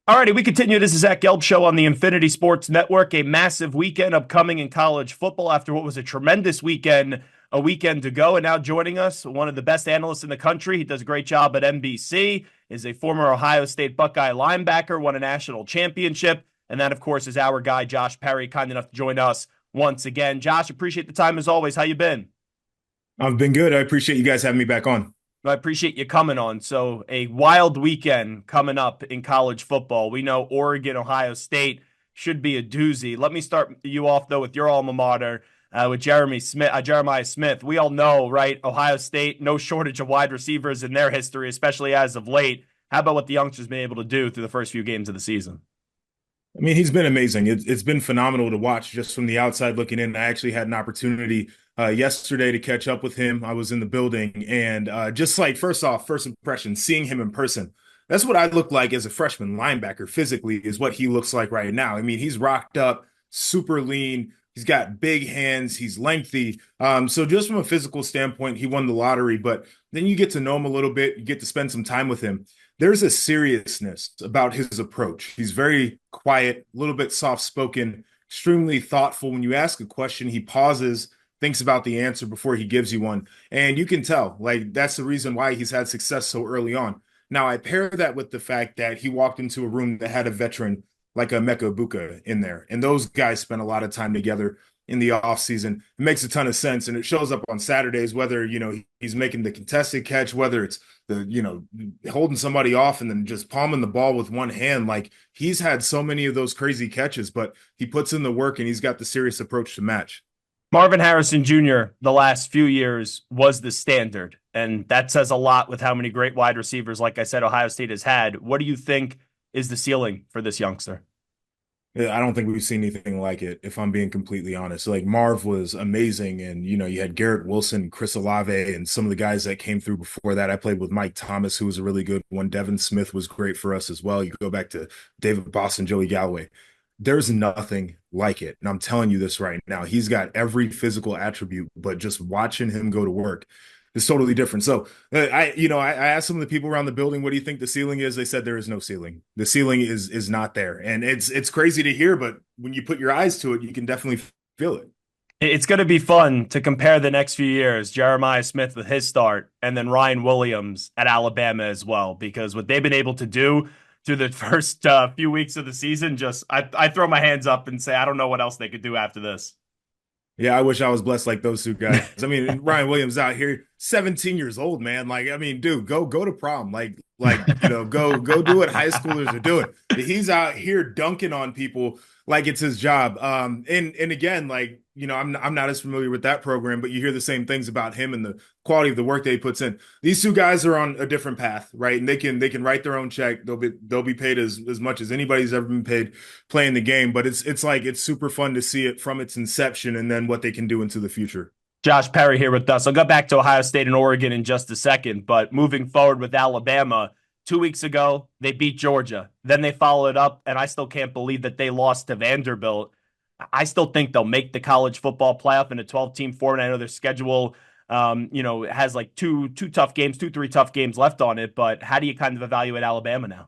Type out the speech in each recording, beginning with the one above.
Alrighty, we continue. This is Zach Gelb show on the Infinity Sports Network. A massive weekend upcoming in college football after what was a tremendous weekend a weekend ago. And now joining us, one of the best analysts in the country. He does a great job at NBC, is a former Ohio State Buckeye linebacker, won a national championship. And that, of course, is our guy, Josh Perry, kind enough to join us once again. Josh, appreciate the time as always. How you been? I've been good. I appreciate you guys having me back on. I appreciate you coming on. So, a wild weekend coming up in college football. We know Oregon, Ohio State should be a doozy. Let me start you off, though, with your alma mater, with Jeremiah Smith. We all know, right? Ohio State, no shortage of wide receivers in their history, especially as of late. How about what the youngsters been able to do through the first few games of the season? I mean, he's been amazing. It's been phenomenal to watch just from the outside looking in. I actually had an opportunity yesterday to catch up with him. I was in the building and just like first off, first impression, seeing him in person. That's what I look like as a freshman linebacker physically is what he looks like right now. I mean, he's rocked up, super lean. He's got big hands. He's lengthy. So just from a physical standpoint, he won the lottery. But then you get to know him a little bit. You get to spend some time with him. There's a seriousness about his approach. He's very quiet, a little bit soft spoken, extremely thoughtful. When you ask a question, he pauses, thinks about the answer before he gives you one. And you can tell, like, that's the reason why he's had success so early on. Now, I pair that with the fact that he walked into a room that had a veteran like a Mecca Buka in there. And those guys spent a lot of time together in the offseason. It makes a ton of sense. And it shows up on Saturdays, whether, he's making the contested catch, whether it's holding somebody off and then just palming the ball with one hand. Like he's had so many of those crazy catches, but he puts in the work and he's got the serious approach to match. Marvin Harrison Jr., the last few years, was the standard. And that says a lot with how many great wide receivers, like I said, Ohio State has had. What do you think is the ceiling for this youngster? Yeah, I don't think we've seen anything like it, if I'm being completely honest. Like Marv was amazing. And, you had Garrett Wilson, Chris Olave, and some of the guys that came through before that. I played with Mike Thomas, who was a really good one. Devin Smith was great for us as well. You go back to David Boston, Joey Galloway. There's nothing like it. And I'm telling you this right now. He's got every physical attribute, but just watching him go to work is totally different. So I asked some of the people around the building, what do you think the ceiling is? They said there is no ceiling. The ceiling is not there. And it's crazy to hear, but when you put your eyes to it, you can definitely feel it. It's going to be fun to compare the next few years, Jeremiah Smith with his start, and then Ryan Williams at Alabama as well, because what they've been able to do through the first few weeks of the season, I throw my hands up and say, I don't know what else they could do after this. Yeah, I wish I was blessed like those two guys. I mean, Ryan Williams out here, 17 years old, man. Like, I mean, dude, go to prom. Go do what high schoolers are doing. He's out here dunking on people like it's his job. And again, like, I'm not as familiar with that program, but you hear the same things about him and the quality of the work that he puts in. These two guys are on a different path, right? And they can write their own check. They'll be paid as much as anybody's ever been paid playing the game. But it's super fun to see it from its inception and then what they can do into the future. Josh Perry here with us. I'll go back to Ohio State and Oregon in just a second, but moving forward with Alabama, 2 weeks ago, they beat Georgia. Then they followed up, and I still can't believe that they lost to Vanderbilt. I still think they'll make the college football playoff in a 12-team format. I know their schedule, has like three tough games left on it, but how do you kind of evaluate Alabama now?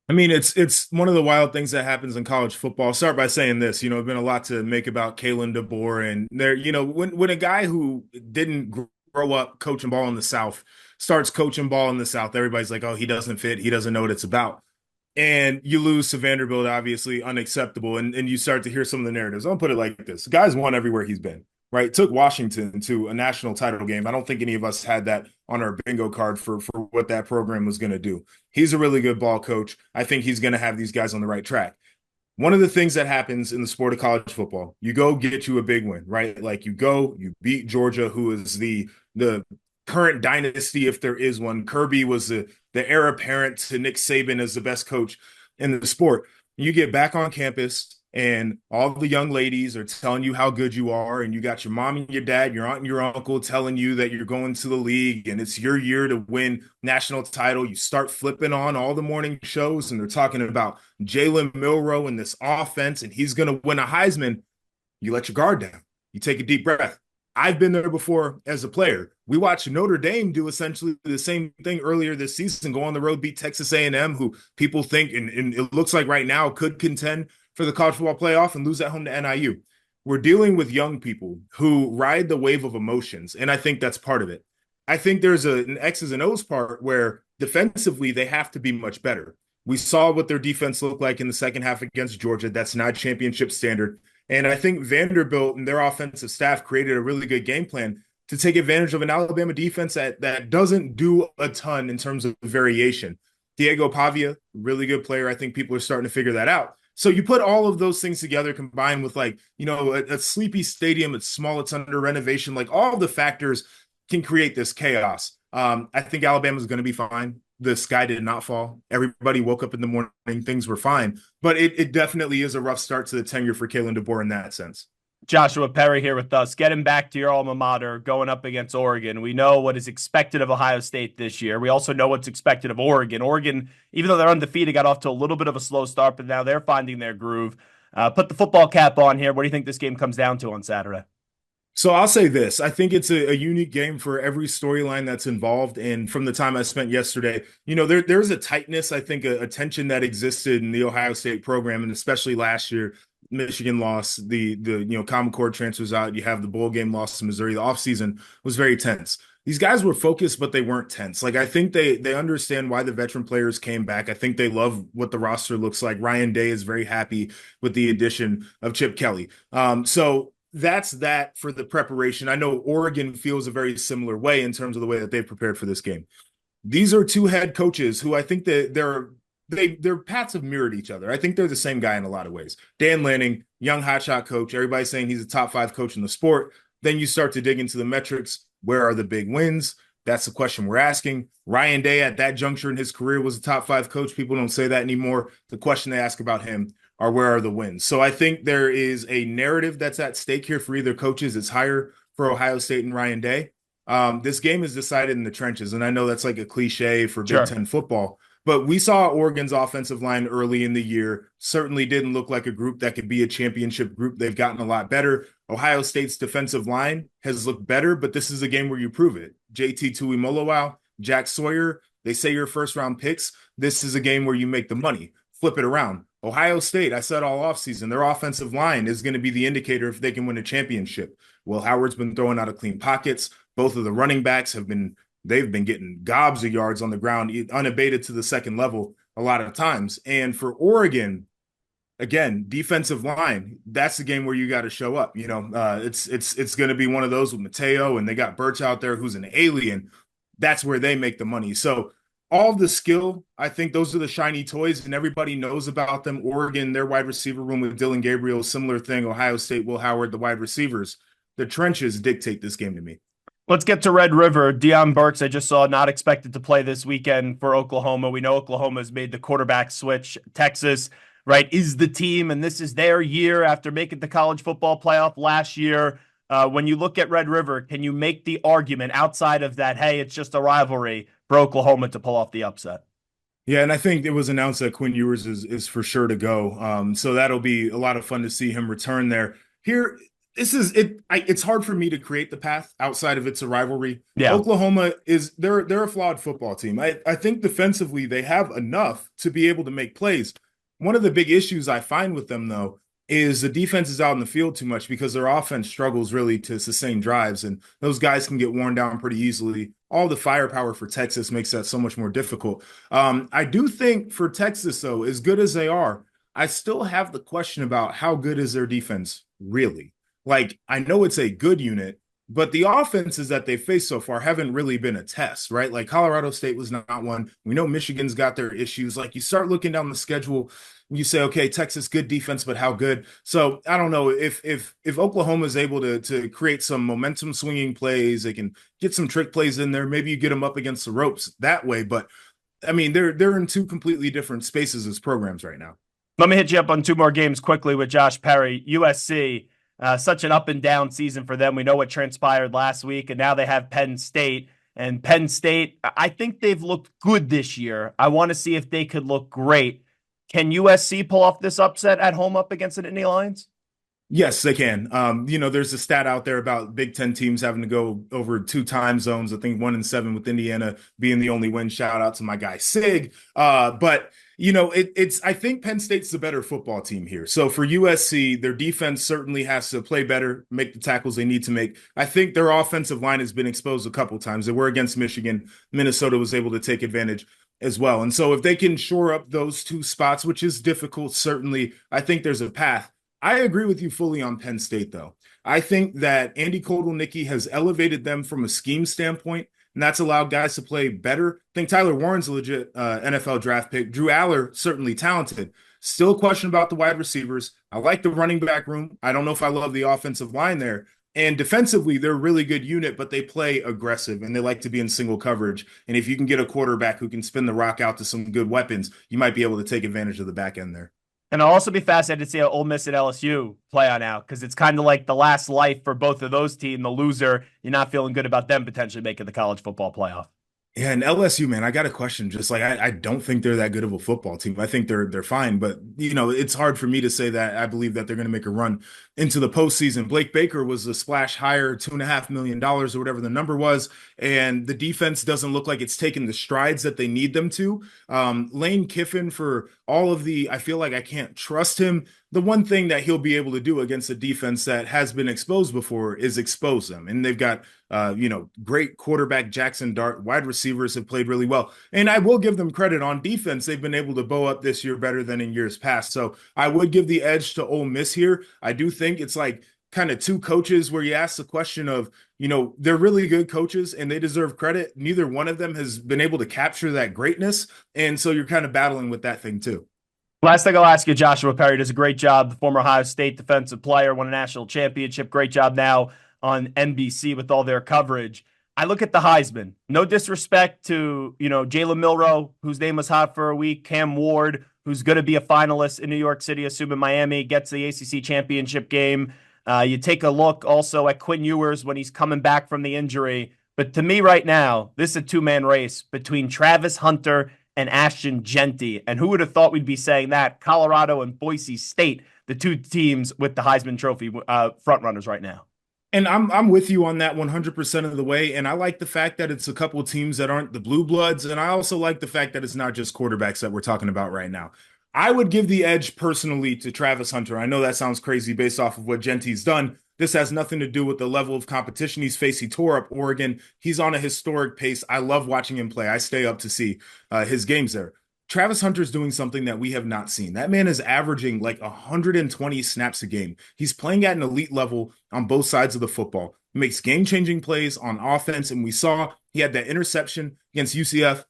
I mean, it's one of the wild things that happens in college football. I'll start by saying this, there's been a lot to make about Kalen DeBoer, and there, when a guy who didn't grow up coaching ball in the South starts coaching ball in the South, everybody's like, oh, he doesn't fit, he doesn't know what it's about. And you lose to Vanderbilt, obviously unacceptable. And you start to hear some of the narratives. I'll put it like this. The guy's won everywhere he's been, right? Took Washington to a national title game. I don't think any of us had that on our bingo card for what that program was going to do. He's a really good ball coach. I think he's going to have these guys on the right track. One of the things that happens in the sport of college football, you go get you a big win, right? Like you beat Georgia, who is the current dynasty, if there is one. Kirby was the heir apparent to Nick Saban as the best coach in the sport. You get back on campus and all the young ladies are telling you how good you are, and you got your mom and your dad, your aunt and your uncle telling you that you're going to the league and it's your year to win national title. You start flipping on all the morning shows and they're talking about Jalen Milroe and this offense and he's going to win a Heisman. You let your guard down. You take a deep breath. I've been there before as a player. We watched Notre Dame do essentially the same thing earlier this season, go on the road, beat Texas A&M, who people think, and it looks like right now, could contend for the college football playoff and lose at home to NIU. We're dealing with young people who ride the wave of emotions, and I think that's part of it. I think there's an X's and O's part where defensively they have to be much better. We saw what their defense looked like in the second half against Georgia. That's not championship standard. And I think Vanderbilt and their offensive staff created a really good game plan to take advantage of an Alabama defense that doesn't do a ton in terms of variation. Diego Pavia, really good player. I think people are starting to figure that out. So you put all of those things together, combined with a sleepy stadium, it's small, it's under renovation, like all the factors can create this chaos. I think Alabama's going to be fine. The sky did not fall. Everybody woke up in the morning, things were fine. But it definitely is a rough start to the tenure for Kalen DeBoer in that sense. Joshua Perry here with us. Getting back to your alma mater, going up against Oregon. We know what is expected of Ohio State this year. We also know what's expected of Oregon. Oregon, even though they're undefeated, got off to a little bit of a slow start, but now they're finding their groove. Put the football cap on here. What do you think this game comes down to on Saturday? So I'll say this. I think it's a unique game for every storyline that's involved. And from the time I spent yesterday, there's a tightness, I think, a tension that existed in the Ohio State program, and especially last year. Michigan lost, the Common Core transfers out. You have the bowl game loss to Missouri. The offseason was very tense. These guys were focused, but they weren't tense. Like, I think they understand why the veteran players came back. I think they love what the roster looks like. Ryan Day is very happy with the addition of Chip Kelly. So that's that for the preparation. I know Oregon feels a very similar way in terms of the way that they've prepared for this game. These are two head coaches who I think that their paths have mirrored each other. I think they're the same guy in a lot of ways. Dan Lanning, young hotshot coach. Everybody's saying he's a top 5 coach in the sport. Then you start to dig into the metrics. Where are the big wins? That's the question we're asking. Ryan Day at that juncture in his career was a top 5 coach. People don't say that anymore. The question they ask about him are where are the wins? So I think there is a narrative that's at stake here for either coaches. It's higher for Ohio State and Ryan Day. This game is decided in the trenches, and I know that's like a cliche for Big Ten football, but we saw Oregon's offensive line early in the year. Certainly didn't look like a group that could be a championship group. They've gotten a lot better. Ohio State's defensive line has looked better, but this is a game where you prove it. JT Tuimoloau, Jack Sawyer, they say you're first-round picks. This is a game where you make the money. Flip it around. Ohio State, I said all offseason, their offensive line is going to be the indicator if they can win a championship. Will Howard's been throwing out of clean pockets. Both of the running backs they've been getting gobs of yards on the ground, unabated to the second level a lot of times. And for Oregon, again, defensive line, that's the game where you got to show up. It's going to be one of those with Mateo, and they got Birch out there who's an alien. That's where they make the money. So all the skill, I think those are the shiny toys, and everybody knows about them. Oregon, their wide receiver room with Dylan Gabriel, similar thing. Ohio State, Will Howard, the wide receivers. The trenches dictate this game to me. Let's get to Red River. Deion Burks, I just saw, not expected to play this weekend for Oklahoma. We know Oklahoma has made the quarterback switch. Texas, right, is the team, and this is their year after making the college football playoff last year. When you look at Red River, can you make the argument outside of that, hey, it's just a rivalry, for Oklahoma to pull off the upset? Yeah, and I think it was announced that Quinn Ewers is for sure to go. So that'll be a lot of fun to see him return there. Here, this is it. It's hard for me to create the path outside of it's a rivalry. Yeah. Oklahoma they're a flawed football team. I think defensively they have enough to be able to make plays. One of the big issues I find with them, though, is the defense is out in the field too much because their offense struggles really to sustain drives, and those guys can get worn down pretty easily. All the firepower for Texas makes that so much more difficult. I do think for Texas, though, as good as they are, I still have the question about how good is their defense really? Like, I know it's a good unit, but the offenses that they faced so far haven't really been a test, right? Like Colorado State was not one. We know Michigan's got their issues. Like you start looking down the schedule, you say, okay, Texas, good defense, but how good? So I don't know if Oklahoma is able to create some momentum swinging plays, they can get some trick plays in there. Maybe you get them up against the ropes that way. But I mean, they're in two completely different spaces as programs right now. Let me hit you up on 2 more games quickly with Josh Perry. USC. Such an up and down season for them. We know what transpired last week, and now they have Penn State. And Penn State, I think they've looked good this year. I want to see if they could look great. Can USC pull off this upset at home up against the Nittany Lions? Yes, they can. There's a stat out there about Big Ten teams having to go over two time zones. I think 1-7 with Indiana being the only win. Shout out to my guy Sig. But it's I think Penn State's the better football team here. So for USC, their defense certainly has to play better, make the tackles they need to make. I think their offensive line has been exposed a couple times. They were against Michigan. Minnesota was able to take advantage as well. And so if they can shore up those two spots, which is difficult, certainly, I think there's a path. I agree with you fully on Penn State, though. I think that Andy Kotelnicki has elevated them from a scheme standpoint, and that's allowed guys to play better. I think Tyler Warren's a legit NFL draft pick. Drew Aller, certainly talented. Still a question about the wide receivers. I like the running back room. I don't know if I love the offensive line there. And defensively, they're a really good unit, but they play aggressive and they like to be in single coverage. And if you can get a quarterback who can spin the rock out to some good weapons, you might be able to take advantage of the back end there. And I'll also be fascinated to see how Ole Miss and LSU play on out because it's kind of like the last life for both of those teams. The loser, you're not feeling good about them potentially making the college football playoff. Yeah, and LSU, man, I got a question. Just like I don't think they're that good of a football team. I think they're fine, but it's hard for me to say that I believe that they're going to make a run into the postseason. Blake Baker was a splash higher, $2.5 million or whatever the number was, and the defense doesn't look like it's taken the strides that they need them to. Lane Kiffin, for all of I feel like I can't trust him. The one thing that he'll be able to do against a defense that has been exposed before is expose them, and they've got great quarterback Jackson Dart. Wide receivers have played really well. And I will give them credit on defense. They've been able to bow up this year better than in years past. So I would give the edge to Ole Miss here. I do think it's like kind of two coaches where you ask the question of, they're really good coaches and they deserve credit. Neither one of them has been able to capture that greatness. And so you're kind of battling with that thing too. Last thing I'll ask you, Joshua Perry does a great job. The former Ohio State defensive player, won a national championship. Great job now on NBC with all their coverage. I look at the Heisman. No disrespect to, Jalen Milroe, whose name was hot for a week, Cam Ward, who's going to be a finalist in New York City, assuming Miami gets the ACC championship game. You take a look also at Quinn Ewers when he's coming back from the injury. But to me right now, this is a two-man race between Travis Hunter and Ashton Jeanty. And who would have thought we'd be saying that? Colorado and Boise State, the two teams with the Heisman Trophy frontrunners right now. And I'm with you on that 100% of the way. And I like the fact that it's a couple of teams that aren't the blue bloods. And I also like the fact that it's not just quarterbacks that we're talking about right now. I would give the edge personally to Travis Hunter. I know that sounds crazy based off of what Genty's done. This has nothing to do with the level of competition he's faced. He tore up Oregon. He's on a historic pace. I love watching him play. I stay up to see his games there. Travis Hunter's doing something that we have not seen. That man is averaging like 120 snaps a game. He's playing at an elite level on both sides of the football. He makes game-changing plays on offense, and we saw he had that interception against UCF.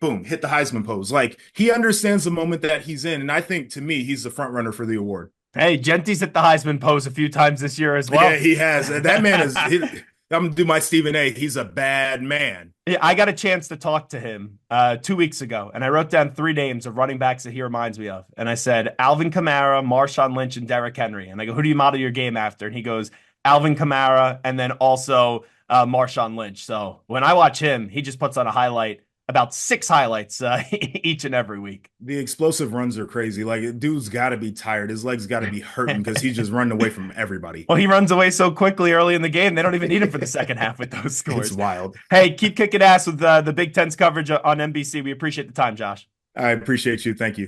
Boom, hit the Heisman pose. Like, he understands the moment that he's in, and I think, to me, he's the front runner for the award. Hey, Genty's hit the Heisman pose a few times this year as well. Yeah, he has. That man is I'm going to do my Stephen A. He's a bad man. Yeah, I got a chance to talk to him 2 weeks ago, and I wrote down 3 names of running backs that he reminds me of. And I said, Alvin Kamara, Marshawn Lynch, and Derrick Henry. And I go, who do you model your game after? And he goes, Alvin Kamara, and then also Marshawn Lynch. So when I watch him, he just puts on a highlight, about 6 highlights each and every week. The explosive runs are crazy. Like, dude's got to be tired. His legs got to be hurting because he's just running away from everybody. Well, he runs away so quickly early in the game, they don't even need him for the second half with those scores. It's wild. Hey, keep kicking ass with the Big Ten's coverage on NBC. We appreciate the time, Josh. I appreciate you. Thank you.